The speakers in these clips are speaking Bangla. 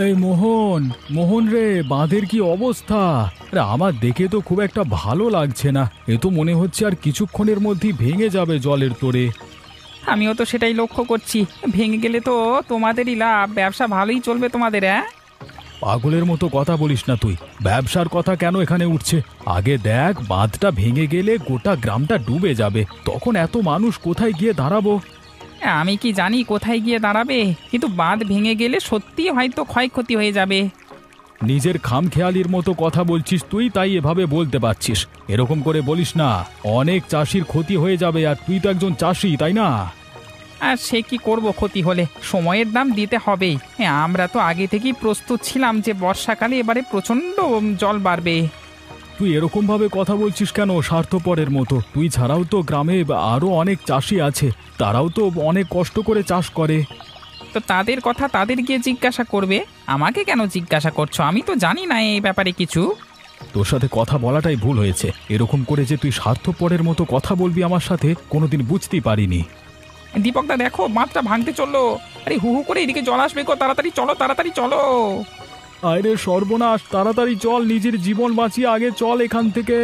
এই মোহন, মোহন রে, বাঁধের কি অবস্থা? আরে আমার দেখে তো খুব একটা ভালো লাগছে না। এ তো মনে হচ্ছে আর কিছুক্ষণের মধ্যেই ভেঙে যাবে জলের তোড়ে। আমিও তো সেটাই লক্ষ্য করছি। ভেঙে গেলে তো তোমাদেরই লাভ, ব্যবসা ভালোই চলবে তোমাদের। হ্যাঁ, পাগলের মতো কথা বলিস না তুই। ব্যবসার কথা কেন এখানে উঠছে? আগে দেখ, বাঁধটা ভেঙে গেলে গোটা গ্রামটা ডুবে যাবে, তখন এত মানুষ কোথায় গিয়ে দাঁড়াবো? আমি কি জানি কোথায় গিয়ে দাঁড়াবে, কিন্তু বাঁধ ভেঙে গেলে সত্যি হয়তো ক্ষয়ক্ষতি হয়ে যাবে। নিজের খামখেয়ালির মতো কথা বলছিস তুই, তাই এভাবে বলতে পারছিস। এরকম করে বলিস না, অনেক চাষির ক্ষতি হয়ে যাবে, আর তুই তো একজন চাষি, তাই না? আর সে কি করব, ক্ষতি হলে সময়ের দাম দিতে হবেই। আমরা তো আগে থেকেই প্রস্তুত ছিলাম যে বর্ষাকালে এবারে প্রচণ্ড জল বাড়বে। তুই এরকম ভাবে কথা বলছিস কেন, স্বার্থপরের মতো? তুই ছাড়াও তো গ্রামে আরো অনেক চাষি আছে, তারাও তো অনেক কষ্ট করে চাষ করে। তো তাদের কথা তাদের গিয়ে জিজ্ঞাসা করবে, আমাকে কেন জিজ্ঞাসা করছো? আমি তো জানি না এই ব্যাপারে কিছু। তোর সাথে কথা বলাটাই ভুল হয়েছে। এরকম করে যে তুই স্বার্থপরের মতো কথা বলবি আমার সাথে, কোনোদিন বুঝতেই পারিনি। দীপকদা দেখো, বাঁধটা ভাঙতে চললো। আরে হু হু করে এদিকে জল আসবে গো, তাড়াতাড়ি চলো, তাড়াতাড়ি চলো। আরে সর্বনাশ, তাড়াতাড়ি চল, নিজের জীবন বাঁচিয়ে আগে চল এখান থেকে।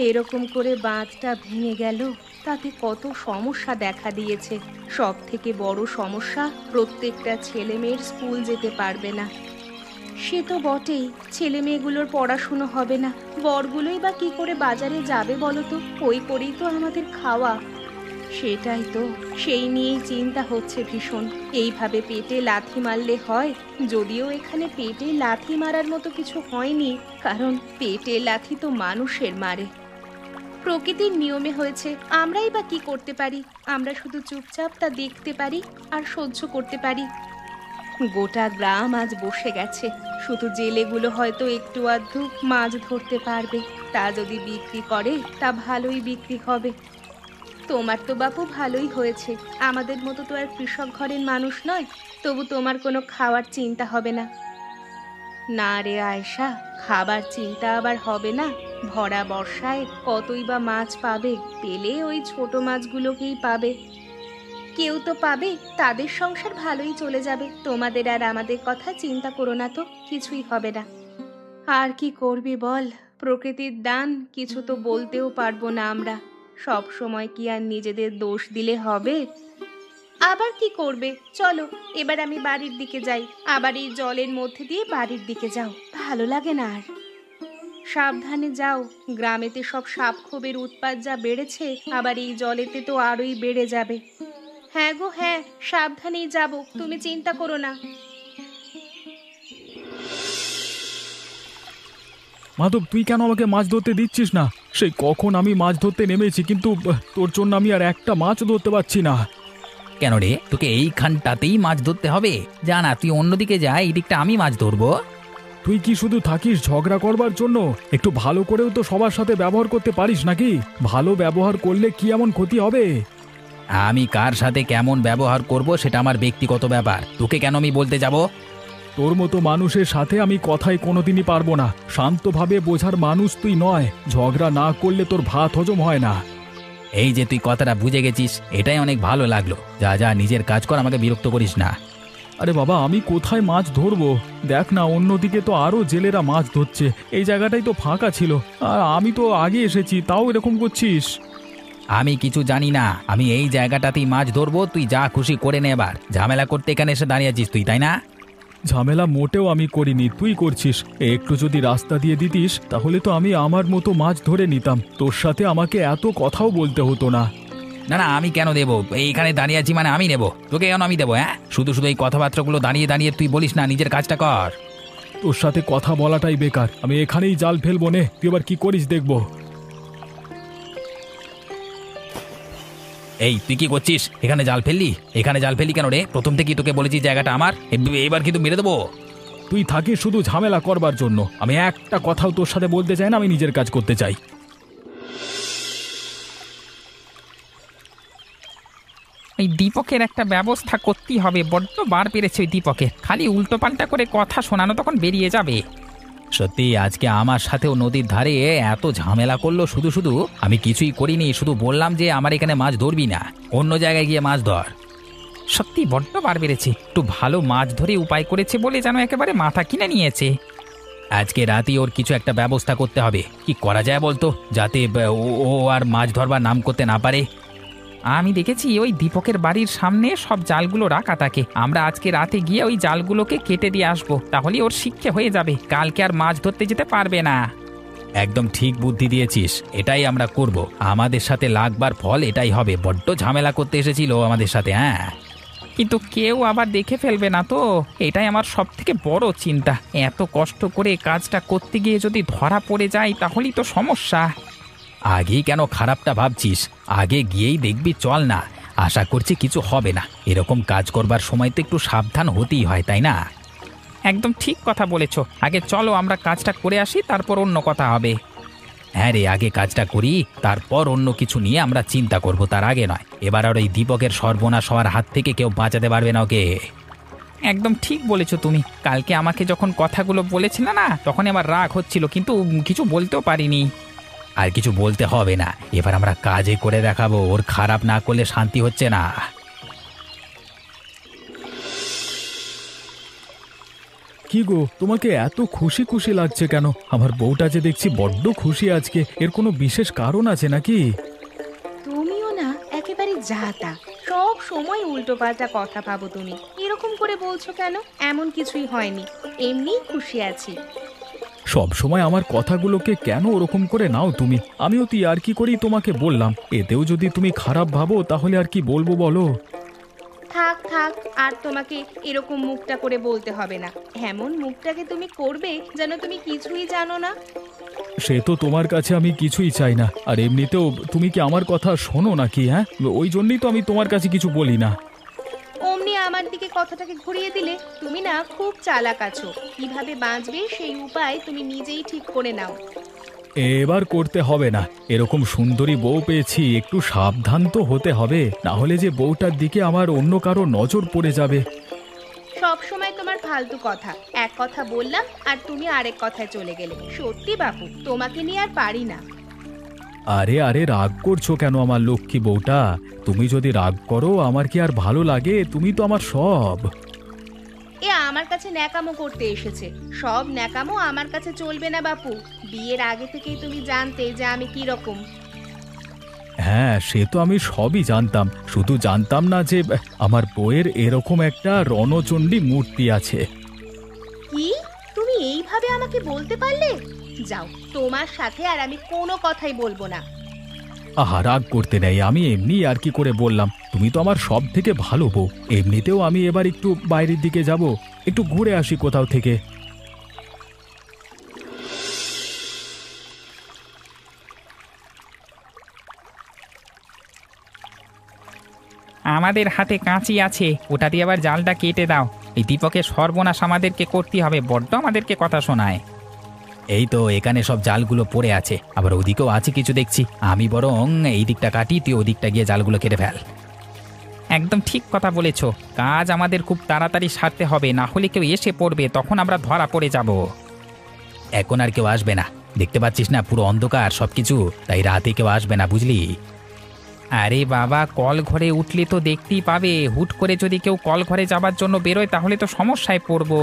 এরকম করে বাঁধটা ভেঙে গেল, তাতে কত সমস্যা দেখা দিয়েছে। সব থেকে বড় সমস্যা, প্রত্যেকটা ছেলে মেয়ের স্কুল যেতে পারবে না। সে তো বটেই, ছেলে মেয়েগুলোর পড়াশুনো হবে না, বরগুলোই বা কি করে বাজারে যাবে বলো তো? ওই করেই তো আমাদের খাওয়া। সেটাই তো, সেই নিয়েই চিন্তা হচ্ছে ভীষণ। এইভাবে পেটে লাথি মারলে হয়? যদিও এখানে পেটে লাথি মারার মতো কিছু হয়নি, কারণ পেটে লাথি তো মানুষের মারে। প্রকৃতির নিয়মে হয়েছে, আমরাই বা কি করতে পারি? আমরা শুধু চুপচাপ তা দেখতে পারি আর সহ্য করতে পারি। গোটা গ্রাম আজ বসে গেছে, শুধু জেলেগুলো হয়তো একটু আধটু মাছ ধরতে পারবে। তা যদি বিক্রি করে, তা ভালোই বিক্রি হবে। তোমার তো বাপু ভালোই হয়েছে, আমাদের মতো তো আর কৃষক ঘরের মানুষ নয়, তবু তোমার কোনো খাওয়ার চিন্তা হবে না। না রে আয়েশা, খাবার চিন্তা আবার হবে না? ভরা বর্ষায় কতই বা মাছ পাবে, পেলে ওই ছোট মাছগুলোকেই পাবে। কেউ তো পাবে, তাদের সংসার ভালোই চলে যাবে। তোমাদের আর আমাদের কথা চিন্তা করো না তো, কিছুই হবে না। আর কি করবি বল, প্রকৃতির দান, কিছু তো বলতেও পারবো না আমরা। সব সময় কি আর নিজেদের দোষ দিলে হবে? আবার কি করবে? চলো, এবার আমি বাড়ির দিকে যাই। আবার এই জলের মধ্যে দিয়ে বাড়ির দিকে যাও, ভালো লাগে না আর। সাবধানে যাও, গ্রামেতে সব সাপ খোবের উৎপাত যা বেড়েছে, আবার এই জলেতে তো আরোই বেড়ে যাবে। হ্যাঁ গো হ্যাঁ, সাবধানেই যাব, তুমি চিন্তা করো না। মাধব, তুই কেন আমাকে মাছ ধরতে দিচ্ছিস না? সেই কখন আমি মাছ ধরতে নেমেছি, কিন্তু তোর জন্য আমি আর একটা মাছও ধরতে পারছি না। কেন রে, তোকে এইখানটাতেই মাছ ধরতে হবে? জানা, তুই অন্যদিকে যা, এই দিকটা আমি মাছ ধরবো। তুই কি শুধু থাকিস ঝগড়া করবার জন্য? একটু ভালো করেও তো সবার সাথে ব্যবহার করতে পারিস নাকি? ভালো ব্যবহার করলে কি এমন ক্ষতি হবে? আমি কার সাথে কেমন ব্যবহার করব সেটা আমার ব্যক্তিগত ব্যাপার, তোকে কেন আমি বলতে যাব? তোর মতো মানুষের সাথে আমি কথাই কোনোদিনই পারবো না। শান্তভাবে বোঝার মানুষ তুই নয়, ঝগড়া না করলে তোর ভাত হজম হয় না। এই যে তুই কথাটা বুঝে গেছিস, এটাই অনেক ভালো লাগলো। যা যা, নিজের কাজ কর, আমাকে বিরক্ত করিস না। আরে বাবা, আমি কোথায় মাছ ধরবো? দেখ না, অন্যদিকে তো আরো জেলেরা মাছ ধরছে, এই জায়গাটাই তো ফাঁকা ছিল, আর আমি তো আগে এসেছি, তাও এরকম করছিস। আমি কিছু জানি না, আমি এই জায়গাটাতেই মাছ ধরবো, তুই যা খুশি করে নে। এবার ঝামেলা করতে এখানে এসে দাঁড়িয়ে আছিস তুই, তাই না? ঝামেলা মোটেও আমি করিনি, তুই করছিস। একটু যদি রাস্তা দিয়ে দিতিস, তাহলে তো আমি আমার মতো মাছ ধরে নিতাম, তোর সাথে আমাকে এত কথাও বলতে হতো না। না না, আমি কেন দেবো? এইখানে দাঁড়িয়ে আছি মানে আমি নেবো, তোকে কেন আমি দেবো? হ্যাঁ, শুধু শুধু এই কথাবার্তাগুলো দাঁড়িয়ে দাঁড়িয়ে তুই বলিস না, নিজের কাজটা কর। তোর সাথে কথা বলাটাই বেকার, আমি এখানেই জাল ফেলবো নে, তুই এবার কি করিস দেখবো। এই তুই কি করছিস? এখানে জাল ফেললি? এখানে জাল ফেললি কেন রে? প্রথম থেকেই তোকে বলেছি জায়গাটা আমার, এবার কিন্তু মেরে দেবো। তুই থাকিস শুধু ঝামেলা করবার জন্য, আমি একটা কথাও তোর সাথে বলতে চাই না, আমি নিজের কাজ করতে চাই। এই দীপকের একটা ব্যবস্থা করতেই হবে, বড্ড বার পেরেছে ওই দীপকের, খালি উল্টো পাল্টা করে কথা শোনানো, তখন বেরিয়ে যাবে। সত্যি আজকে আমার সাথেও নদীর ধারে এত ঝামেলা করলো, শুধু শুধু আমি কিছুই করিনি, শুধু বললাম যে আমার এখানে মাছ ধরবি না, অন্য জায়গায় গিয়ে মাছ ধর। সত্যি বড্ড বার বেড়েছে, একটু ভালো মাছ ধরে উপায় করেছে বলে যেন একেবারে মাথা কিনে নিয়েছে। আজকে রাতে ওর কিছু একটা ব্যবস্থা করতে হবে। কি করা যায় বলতো, যাতে ও আর মাছ ধরবার নাম করতে না পারে। আমি দেখেছি ওই দীপকের বাড়ির সামনে সব জালগুলো রাখা থাকে, আমরা আজকে রাতে গিয়ে ওই জালগুলোকে কেটে দিয়ে আসবো, তাহলে ওর শিক্ষা হয়ে যাবে, কালকে আর মাছ ধরতে যেতে পারবে না। একদম ঠিক বুদ্ধি দিয়েছিস, এটাই আমরা করব। আমাদের সাথে লাগবার ফল এটাই হবে। বড্ড ঝামেলা করতে এসেছিল আমাদের সাথে। হ্যাঁ, কিন্তু কেউ আবার দেখে ফেলবে না তো, এটাই আমার সব থেকে বড় চিন্তা। এত কষ্ট করে কাজটা করতে গিয়ে যদি ধরা পড়ে যায় তাহলেই তো সমস্যা। আগেই কেন খারাপটা ভাবছিস, আগে গিয়েই দেখবি, চল না। আশা করছি কিছু হবে না। এরকম কাজ করবার সময় তো একটু সাবধান হতেই হয়, তাই না? একদম ঠিক কথা বলেছ, আগে চলো আমরা কাজটা করে আসি, তারপর অন্য কথা হবে। হ্যাঁ রে, আগে কাজটা করি, তারপর অন্য কিছু নিয়ে আমরা চিন্তা করব, তার আগে নয়। এবার আর ওই দীপকের সর্বনাশ হওয়ার হাত থেকে কেউ বাঁচাতে পারবে না ওকে। একদম ঠিক বলেছো তুমি। কালকে আমাকে যখন কথাগুলো বলেছিলে না, তখন আমার রাগ হচ্ছিল, কিন্তু কিছু বলতেও পারিনি। আর কিছু বলতে হবে না, এবার আমরা কাজে করে দেখাবো। ওর খারাপ না করলে শান্তি হচ্ছে না। কি গো, তোমাকে এত খুশি খুশি লাগছে কেন? আমার বউটা যে দেখছি বড্ড খুশি আজকে, এর কোনো বিশেষ কারণ আছে নাকি? তুমিও না একেবারে যা তা, সব সময় উল্টো পাল্টা কথা ভাবো তুমি। এরকম করে বলছো কেন? এমন কিছুই হয়নি, এমনিই খুশি আছি। সব সময় আমার কথাগুলোকে কেন ওরকম করে নাও তুমি? আমিও তো আর কি করি তোমাকে বললাম, এতেও যদি তুমি খারাপ ভাবো তাহলে আর কি বলবো বলো? থাক থাক, আর তোমাকে এরকম মুখটা করে বলতে হবে না। এমন মুখটাকে তুমি করবে যেন তুমি কিছুই জানো না। সে তো তোমার কাছে আমি কিছুই চাই না, আর এমনিতেও তুমি কি আমার কথা শোনো নাকি? হ্যাঁ, ওই জন্যই তো আমি তোমার কাছে কিছু বলি না। অমনি আমার দিকে কথাটাকে ঘুরিয়ে দিলে। তুমি না খুব চালাক আছো, কিভাবে বাঁচবে সেই উপায় তুমি নিজেই ঠিক করে নাও। এবার করতে হবে না, এরকম সুন্দরী বউ পেয়েছি, একটু সাবধান তো হতে হবে, না হলে যে বউটার দিকে আমার অন্য কারো নজর পড়ে যাবে। সব সময় তোমার ফালতু কথা, এক কথা বললাম আর তুমি আরেক কথায় চলে গেলে। সত্যি বাপু, তোমাকে নিয়ে আর পারি না। আরে আরে, রাগ করছো কেন আমার লক্ষ্মী বউটা? তুমি যদি রাগ করো আমার কি আর ভালো লাগে? তুমি তো আমার সব। এ আমার কাছে ন্যাকামো করতে এসেছে। সব ন্যাকামো আমার কাছে চলবে না বাপু। বিয়ের আগে থেকেই তুমি জানতে যে আমি কি রকম। হ্যাঁ, সে তো আমি সবই জানতাম, শুধু জানতাম না যে আমার বউয়ের এরকম একটা রণচণ্ডী মূর্তি আছে। কি? তুমি এইভাবে আমাকে বলতে পারলে? যাও, তোমার সাথে আর আমি কোনো কথাই বলবো না। আহা, রাগ করতে নেই, আমি এমনি আর কি করে বললাম। তুমি তো আমার সব থেকে ভালো বউ। এমনিতেও আমি এবার একটু বাইরের দিকে যাব, একটু ঘুরে আসি কোথাও থেকে। আমাদের হাতে কাঁচি আছে, ওটা দিয়ে আবার জালটা কেটে দাও। এই দীপকের সর্বনাশ আমাদেরকে করতে হবে, বড্ড আমাদেরকে কথা শোনায়। এই তো এখানে সব জালগুলো পড়ে আছে, আবার ওদিকেও আছে কিছু দেখছি। আমি বরং এই দিকটা কাটি, তুই ওদিকটা গিয়ে জালগুলো কেটে ফেল। একদম ঠিক কথা বলেছ, কাজ আমাদের খুব তাড়াতাড়ি সারতে হবে, না হলে কেউ এসে পড়বে, তখন আমরা ধরা পড়ে যাব। এখন আর কেউ আসবে না, দেখতে পাচ্ছিস না পুরো অন্ধকার সবকিছু, তাই রাতে কেউ আসবে না, বুঝলি? আরে বাবা, কল ঘরে উঠলে তো দেখতেই পাবে। হুট করে যদি কেউ কল ঘরে যাবার জন্য বেরোয় তাহলে তো সমস্যায় পড়ব।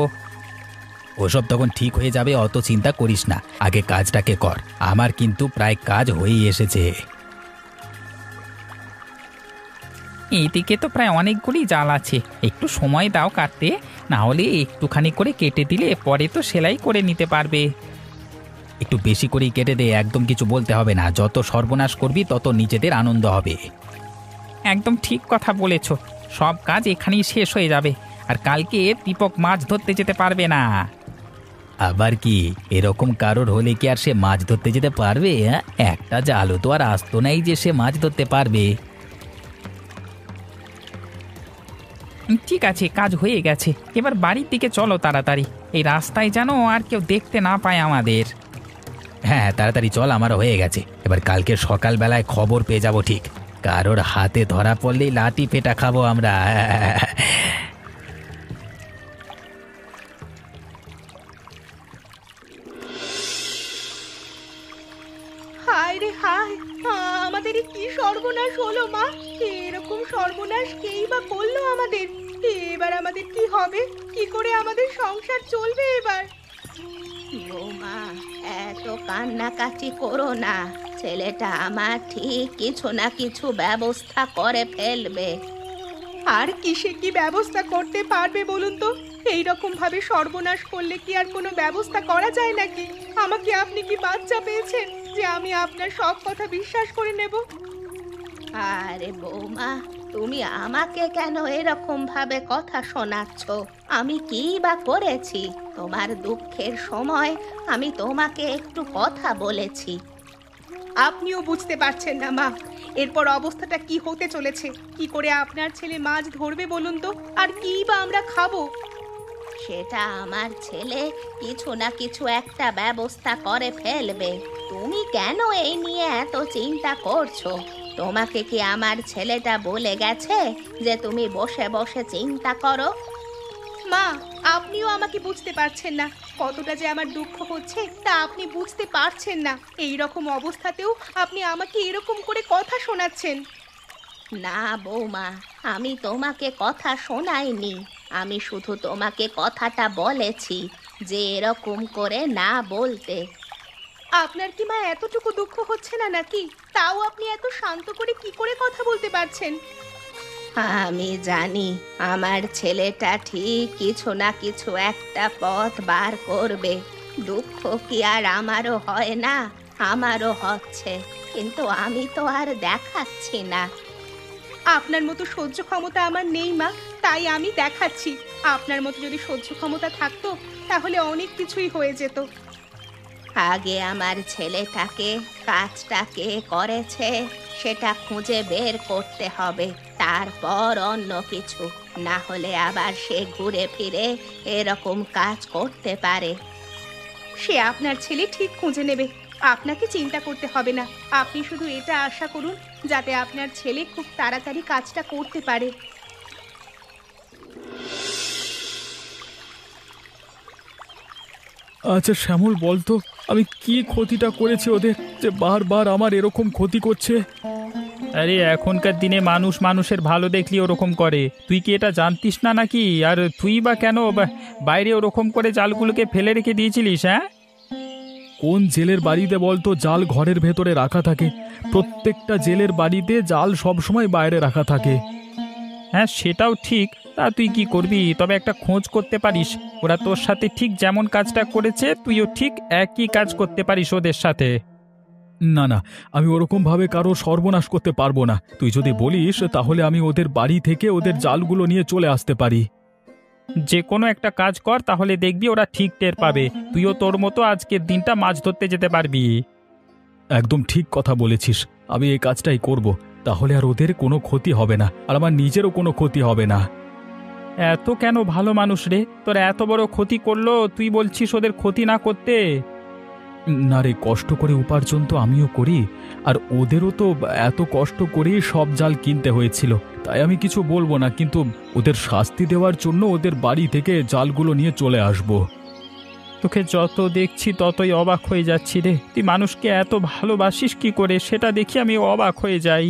ওসব তখন ঠিক হয়ে যাবে, অত চিন্তা করিস না, আগে কাজটাকে কর। আমার কিন্তু প্রায় কাজ হয়েই এসেছে। এইদিকে তো প্রায় অনেকগুলি জাল আছে, একটু সময় দাও কাটতে, না হলে একটুখানি করে কেটে দিলে পরে তো সেলাই করে নিতে পারবে। একটু বেশি করেই কেটে দে, একদম কিছু বলতে হবে না। যত সর্বনাশ করবি তত নিজেদের আনন্দ হবে। একদম ঠিক কথা বলেছ, সব কাজ এখানেই শেষ হয়ে যাবে, আর কালকে দীপক মাছ ধরতে যেতে পারবে না। আবার কি, এরকম কারোর হলে কি আর সে মাছ ধরতে যেতে পারবে? একটা জালও তো আর আসতো নাই যে সে মাছ ধরতে পারবে। ঠিক আছে, কাজ হয়ে গেছে, এবার বাড়ির দিকে চলো তাড়াতাড়ি, এই রাস্তায় যেন আর কেউ দেখতে না পায় আমাদের। হ্যাঁ, তাড়াতাড়ি চল, আমারও হয়ে গেছে। এবার কালকে সকালবেলায় খবর পেয়ে যাব ঠিক, কারোর হাতে ধরা পড়লেই লাঠি পেটা খাবো আমরা। হায় রে হায়, আমাদের এ কি সর্বনাশ হলো মা! এরকম সর্বনাশ কেই বা করলো আমাদের? এবার আমাদের কি হবে? কি করে আমাদের সংসার চলবে এবার? বৌমা, এত কান্নাকাটি করো না। ছেলেটা আমার ঠিক কিছু না কিছু ব্যবস্থা করে ফেলবে। আর কিসে কি ব্যবস্থা করতে পারবে বলুন তো? এইরকম ভাবে সর্বনাশ করলে কি আর কোনো ব্যবস্থা করা যায় নাকি? আমাকে আপনি কি বাচ্চা পেয়েছেন যে আমি আপনার সব কথা বিশ্বাস করে নেব? আরে বৌমা, তুমি আমাকে কেন এরকম ভাবে কথা শোনাচ্ছ? আমি কি বা করেছি? তোমার দুঃখের সময় আমি তোমাকে একটু কথা বলেছি। আপনিও বুঝতে পারছেন না মা, এরপর অবস্থাটা কি হতে চলেছে? কি করে আপনার ছেলে মাছ ধরবে বলুন তো? আর কি বা আমরা খাবো? সেটা আমার ছেলে কিছু না কিছু একটা ব্যবস্থা করে ফেলবে। তুমি কেন এই নিয়ে এত চিন্তা করছো? তোমাকে কি আমার ছেলেটা বলে গেছে যে তুমি বসে বসে চিন্তা করো? মা, আপনিও আমাকে বুঝতে পারছেন না। কতটা যে আমার দুঃখ হচ্ছে তা আপনি বুঝতে পারছেন না। এই রকম অবস্থাতেও আপনি আমাকে এরকম করে কথা শোনাচ্ছেন। না বৌমা, আমি তোমাকে কথা শোনাইনি। আমি শুধু তোমাকে কথাটা বলেছি যে এরকম করে না বলতে। আপনার কি মা এতটুকু দুঃখ হচ্ছে না নাকি? তাও আপনি এত শান্ত করে কি করে কথা বলতে পারছেন? আমি জানি আমার ছেলেটা ঠিক কিছু না কিছু একটা পথ বার করবে। দুঃখ কি আর আমারও হয় না? আমারও হচ্ছে, কিন্তু আমি তো আর দেখাচ্ছি না। আপনার মতো সহ্য ক্ষমতা আমার নেই মা, তাই আমি দেখাচ্ছি। আপনার মতো যদি সহ্য ক্ষমতা থাকতো তাহলে অনেক কিছুই হয়ে যেত। আগে আমার ছেলেটাকে কাজটা কে করেছে সেটা খুঁজে বের করতে হবে, তারপর অন্য কিছু। না হলে আবার সে ঘুরে ফিরে এরকম কাজ করতে পারে। সে আপনার ছেলে ঠিক খুঁজে নেবে, আপনাকে চিন্তা করতে হবে না। আপনি শুধু এটা আশা করুন যাতে আপনার ছেলে খুব তাড়াতাড়ি কাজটা করতে পারে। আচ্ছা শ্যামল, বলতো আমি কি ক্ষতিটা করেছি ওদের যে বারবার আমার এরকম ক্ষতি করছে? আরে এখনকার দিনে মানুষ মানুষের ভালো দেখলি ওরকম করে, তুই কি এটা জানতিস না নাকি? আর তুই বা কেন বাইরে ওরকম করে জালগুলোকে ফেলে রেখে দিয়েছিলিস? হ্যাঁ, কোন জেলের বাড়িতে বলতো জাল ঘরের ভেতরে রাখা থাকে? প্রত্যেকটা জেলের বাড়িতে জাল সব সময় বাইরে রাখা থাকে। হ্যাঁ সেটাও ঠিক। তা তুই কি করবি? তবে একটা খোঁজ করতে পারিস, ওরা তোর সাথে ঠিক যেমন কাজটা করেছে তুইও ঠিক একই কাজ করতে পারিস ওদের সাথে। না না, আমি ওরকম ভাবে কারো সর্বনাশ করতে পারবো না। তুই যদি বলিস তাহলে আমি ওদের বাড়ি থেকে ওদের জালগুলো নিয়ে চলে আসতে পারি। যে কোনো একটা কাজ কর, তাহলে দেখবি ওরা ঠিক টের পাবে। তুইও তোর মতো আজকের দিনটা মাছ ধরতে যেতে পারবি। একদম ঠিক কথা বলেছিস, আমি এই কাজটাই করব। তাহলে আর ওদের কোনো ক্ষতি হবে না, আর আমার নিজেরও কোনো ক্ষতি হবে না। এত কেন ভালো মানুষ রে, তোর এত বড় ক্ষতি করলো, তুই বলছিস ওদের ক্ষতি না করতে? না রে, কষ্ট করে উপার্জন তো আমিও করি, আর ওদেরও তো এত কষ্ট করেই সব জাল কিনতে হয়েছিল। তাই আমি কিছু বলবো না, কিন্তু ওদের শাস্তি দেওয়ার জন্য ওদের বাড়ি থেকে জালগুলো নিয়ে চলে আসব। তোকে যত দেখছি ততই অবাক হয়ে যাচ্ছি রে। তুই মানুষকে এত ভালোবাসিস কি করে, সেটা দেখি আমি অবাক হয়ে যাই।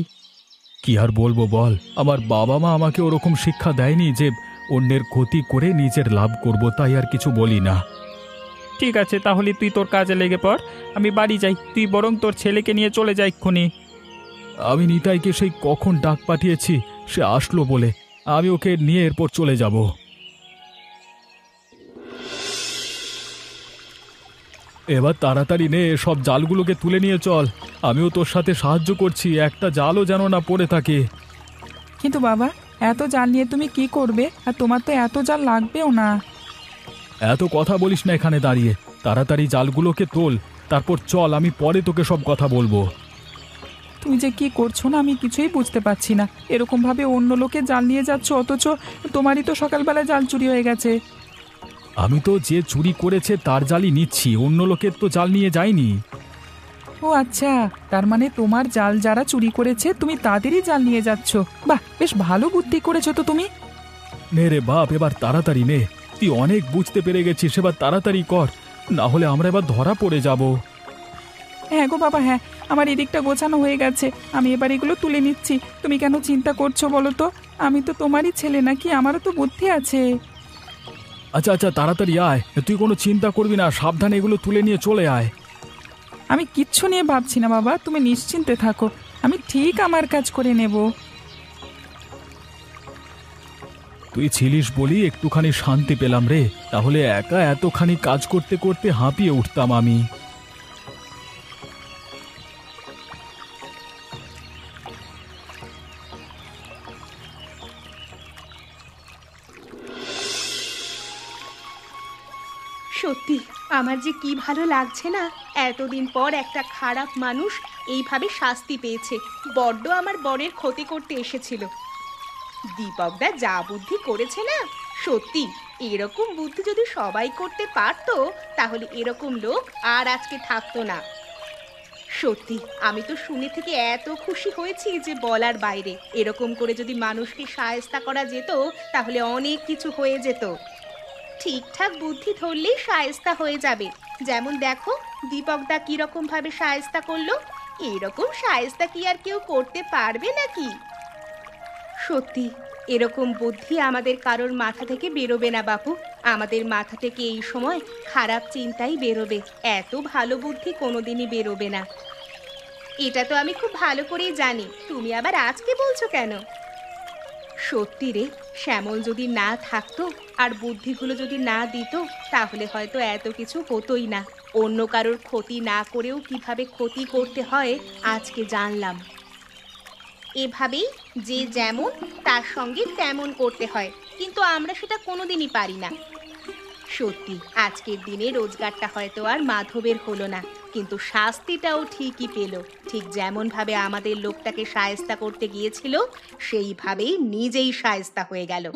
কি আর বলবো বল, আমার বাবা মা আমাকে ওরকম শিক্ষা দেয়নি যে অন্যের ক্ষতি করে নিজের লাভ করব, তাই আর কিছু বলি না। ঠিক আছে, তাহলে তুই তোর কাজে লেগে পড়, আমি বাড়ি যাই। তুই বরং তোর ছেলেকে নিয়ে চলে যা এক্ষুনি। আমি নিতাইকে সেই কখন ডাক পাঠিয়েছি, সে আসলো বলে। আমি ওকে নিয়ে এরপর চলে যাব। এবার তাড়াতাড়ি নে, সব জালগুলোকে তুলে নিয়ে চল। আমিও তোর সাথে সাহায্য করছি, একটা জালও যেন না পড়ে থাকে। কিন্তু বাবা, এত জাল নিয়ে তুমি কি করবে? আর তোমার তো এত জাল লাগবেও না। এত কথা বলিস না এখানে দাঁড়িয়ে, তাড়াতাড়ি জালগুলোকে তোল, তারপর চল, আমি পরে তোকে সব কথা বলবো। তুমি যে কি করছো না আমি কিছুই বুঝতে পারছি না। এরকম ভাবে অন্য লোকে জাল নিয়ে যাচ্ছ, অথচ তোমারই তো সকালবেলা জাল চুরি হয়ে গেছে। আমি তো যে চুরি করেছে তার জালই নিচ্ছি, অন্য লোকের তো জাল নিয়ে যাইনি। ও আচ্ছা, তার মানে তোমার জাল যারা চুরি করেছে তুমি তাদেরই জাল নিয়ে যাচ্ছ। বাহ, বেশ ভালো বুদ্ধি করেছো তো তুমি। নে রে বাপ, এবার তাড়াতাড়ি নে, তুই অনেক বুঝতে পেরে গেছিস, এবার তাড়াতাড়ি কর, না হলে আমরা এবার ধরা পড়ে যাব। হ্যাঁ গো বাবা, হ্যাঁ, আমার এদিকটা গোছানো হয়ে গেছে, আমি এবার এগুলো তুলে নিচ্ছি। তুমি কেন চিন্তা করছো বলো তো? আমি তো তোমারই ছেলে নাকি, আমারও তো বুদ্ধি আছে। আচ্ছা আচ্ছা, তাড়াতাড়ি আয়, তুই কোনো চিন্তা করবি না, সাবধানে এগুলো তুলে নিয়ে চলে আয়। আমি কিচ্ছু নিয়ে ভাবছি না বাবা, তুমি নিশ্চিন্তে থাকো, আমি ঠিক আমার কাজ করে নেব। তুই ছিলিস বলি একটুখানি শান্তি পেলাম রে, তাহলে একা এতখানি কাজ করতে করতে হাঁপিয়ে উঠতাম আমি। সত্যি আমার যে কি ভালো লাগছে না, এতদিন পর একটা খারাপ মানুষ এইভাবে শাস্তি পেয়েছে। বড্ড আমার বরের ক্ষতি করতে এসেছিল। দীপকদা যা বুদ্ধি করেছে না, সত্যি এরকম বুদ্ধি যদি সবাই করতে পারতো তাহলে এরকম লোক আর আজকে থাকতো না। সত্যি আমি তো শুনে থেকে এত খুশি হয়েছি যে বলার বাইরে। এরকম করে যদি মানুষকে শায়েস্তা করা যেত তাহলে অনেক কিছু হয়ে যেত। ঠিকঠাক বুদ্ধি ধরলেই শায়েস্তা হয়ে যাবে। যেমন দেখো দীপকদা কিরকম ভাবে শায়েস্তা করলো, এরকম শায়েস্তা কি আর কেউ করতে পারবে নাকি? সত্যি এরকম বুদ্ধি আমাদের কারোর মাথা থেকে বেরোবে না বাপু। আমাদের মাথা থেকে এই সময় খারাপ চিন্তাই বেরোবে, এত ভালো বুদ্ধি কোনোদিনই বেরোবে না। এটা তো আমি খুব ভালো করেই জানি, তুমি আবার আজকে বলছো কেন? সত্যি রে, শ্যামল যদি না থাকতো আর বুদ্ধিগুলো যদি না দিত তাহলে হয়তো এত কিছু হতোই না। অন্য কারোর ক্ষতি না করেও কিভাবে ক্ষতি করতে হয় আজকে জানলাম। এভাবেই যে যেমন তার সঙ্গে তেমন করতে হয়, কিন্তু আমরা সেটা কোনোদিনই পারি না। সত্যি আজকের দিনে রোজগারটা হয়তো আর মাধবের হলো না, কিন্তু শাস্তিটাও ঠিকই পেল। ঠিক যেমন ভাবে আমাদের লোকটাকে শায়েস্তা করতে গিয়েছিল সেইভাবেই নিজেই শায়েস্তা হয়ে গেল।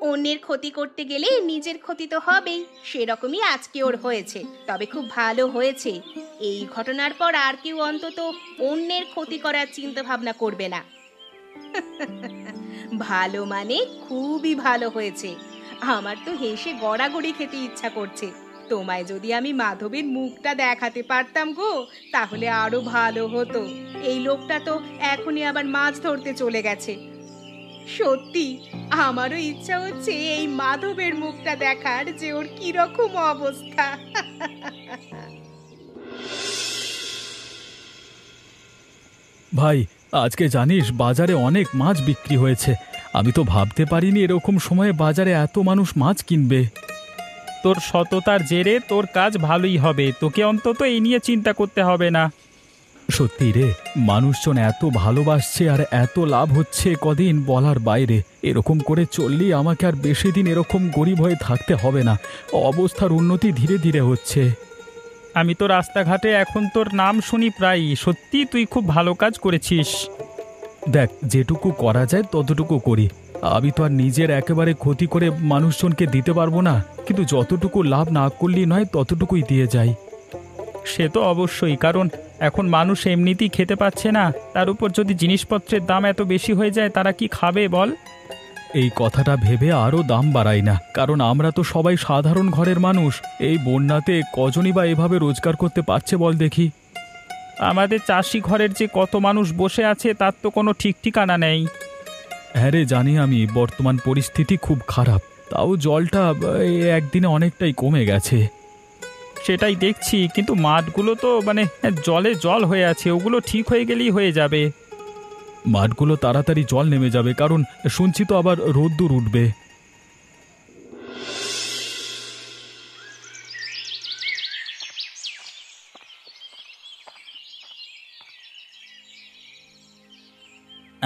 অন্যের ক্ষতি করতে গেলে নিজের ক্ষতি তো হবেই, সেরকমই আজকে ওর হয়েছে। তবে খুব ভালো হয়েছে, এই ঘটনার পর আর কেউ অন্তত অন্যের ক্ষতি করার চিন্তা ভাবনা করবে না। ভালো মানে খুবই ভালো হয়েছে। আমার তো হেসে গড়াগড়ি খেতে ইচ্ছা করছে। তোমায় যদি আমি মাধবের মুখটা দেখাতে পারতাম গো, তাহলে আরো ভালো হতো। এই লোকটা তো এখনই আবার মাছ ধরতে চলে গেছে। সত্যি আমারও ইচ্ছা হচ্ছে এই মাধবের মুখটা দেখার, যে ওর কিরকম অবস্থা। ভাই, আজকে জানিস বাজারে অনেক মাছ বিক্রি হয়েছে। আমি তো ভাবতে পারিনি এরকম সময়ে বাজারে এত মানুষ মাছ কিনবে। তোর সততার জেরে তোর কাজ ভালোই হবে, তোকে অন্তত এই নিয়ে চিন্তা করতে হবে না। সত্যি রে, মানুষজন এত ভালোবাসছে আর এত লাভ হচ্ছে কদিন বলার বাইরে। এরকম করে চললেই আমাকে আর বেশি দিন এরকম গরিব হয়ে থাকতে হবে না। অবস্থার উন্নতি ধীরে ধীরে হচ্ছে। আমি তো রাস্তাঘাটে এখন তোর নাম শুনি প্রায়ই। সত্যি তুই খুব ভালো কাজ করেছিস। দেখ, যেটুকু করা যায় ততটুকু করি। আমি তো আর নিজের একেবারে ক্ষতি করে মানুষজনকে দিতে পারবো না, কিন্তু যতটুকু লাভ না করলেই নয় ততটুকুই দিয়ে যাই। সে তো অবশ্যই, কারণ এখন মানুষ এমনিতেই খেতে পাচ্ছে না, তার উপর যদি জিনিসপত্রের দাম এত বেশি হয়ে যায় তারা কি খাবে বল? এই কথাটা ভেবে আরও দাম বাড়াই না, কারণ আমরা তো সবাই সাধারণ ঘরের মানুষ। এই বন্যাতে কজনই বা এভাবে রোজগার করতে পারছে বল দেখি? আমাদের চাষি ঘরের যে কত মানুষ বসে আছে তার তো কোনো ঠিক ঠিকানা নেই। হ্যাঁ রে, জানি আমি বর্তমান পরিস্থিতি খুব খারাপ, তাও জলটা একদিনে অনেকটাই কমে গেছে। সেটাই দেখছি, কিন্তু মাঠগুলো তো জলে জল হয়ে আছে, ওগুলো ঠিক হয়ে গেলেই হয়ে যাবে। মাঠগুলো তাড়াতাড়ি জল নেমে যাবে, কারণ শুনছি তো আবার রোদ্দুর উঠবে।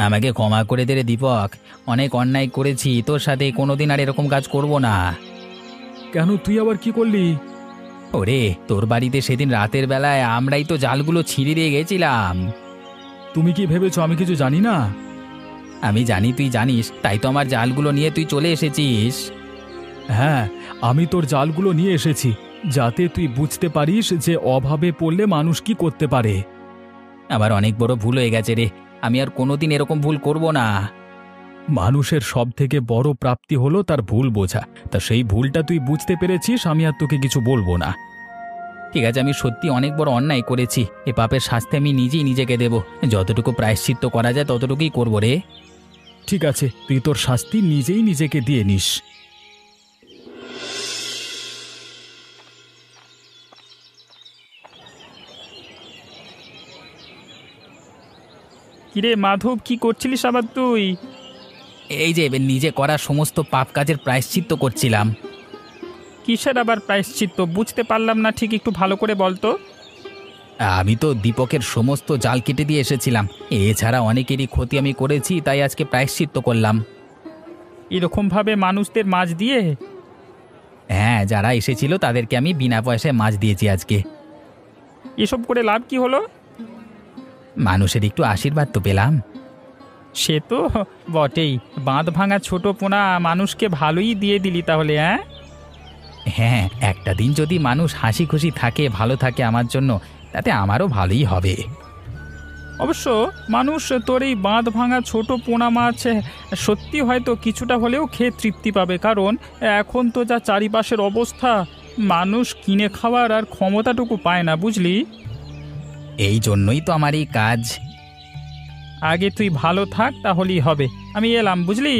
আমাকে ক্ষমা করে দে রে দীপক, অনেক অন্যায় করেছি, তোর সাথে কোনোদিন আর এরকম কাজ করব না। কেন, তুই আবার কি করলি? ওরে, তোর বাড়িতে সেদিন রাতের বেলায় আমরাই তো জালগুলো ছিঁড়ে দিয়ে গেছিলাম। তুমি কি ভেবেছো আমি কিছু জানি না? আমি জানি তুই জানিস, তাই তো আমার জালগুলো নিয়ে তুই চলে এসেছিস। হ্যাঁ, আমি তোর জালগুলো নিয়ে এসেছি যাতে তুই বুঝতে পারিস যে অভাবে পড়লে মানুষ কি করতে পারে। আবার অনেক বড় ভুল হয়ে গেছে রে, আমি আর কোনোদিন এরকম ভুল করব না। মানুষের সব থেকে বড় প্রাপ্তি হলো তার ভুল বোঝা। তা সেই ভুলটা তুই বুঝতে পেরেছিস, আমি আর তোকে কিছু বলবো না। ঠিক আছে, আমি সত্যি অনেক বড় অন্যায় করেছি। এ পাপের শাস্তি আমি নিজেই নিজেকে দেব। যতটুকু প্রায়শ্চিত্ত করা যায় ততটুকুই করবো রে। ঠিক আছে, তুই তোর শাস্তি নিজেই নিজেকে দিয়ে নিস। কিরে মাধব, কি করছিলিস আবার তুই? এই যে নিজে করা সমস্ত পাপ কাজের প্রায়শ্চিত্ত করছিলাম। কিসের আবার প্রায়শ্চিত্ত বুঝতে পারলাম না ঠিক, একটু ভালো করে বলতো। আমি তো দীপকের সমস্ত জাল কেটে দিয়ে এসেছিলাম। এছাড়া অনেকেরই ক্ষতি আমি করেছি, তাই আজকে প্রায়শ্চিত্ত করলাম। এরকম ভাবে মানুষদের মাছ দিয়ে? হ্যাঁ, যারা এসেছিল তাদেরকে আমি বিনা পয়সায় মাছ দিয়েছি আজকে। এসব করে লাভ কি হলো? মানুষের একটু আশীর্বাদ তো পেলাম। সে তো বটেই, বাঁধ ভাঙা ছোট পোনা মানুষকে ভালোই দিয়ে দিলি তাহলে। হ্যাঁ হ্যাঁ, একটা দিন যদি মানুষ হাসি খুশি থাকে, ভালো থাকে আমার জন্য, তাতে আমারও ভালোই হবে। অবশ্য মানুষ তোর এই বাঁধ ভাঙা ছোট পোনা মাছ সত্যি হয়তো কিছুটা হলেও খেয়ে তৃপ্তি পাবে, কারণ এখন তো যা চারিপাশের অবস্থা, মানুষ কিনে খাওয়ার আর ক্ষমতাটুকু পায় না, বুঝলি। এই জন্যই তো আমার এই কাজ। আগে তুই ভালো থাক, তাহলেই হবে। আমি এলাম, বুঝলি।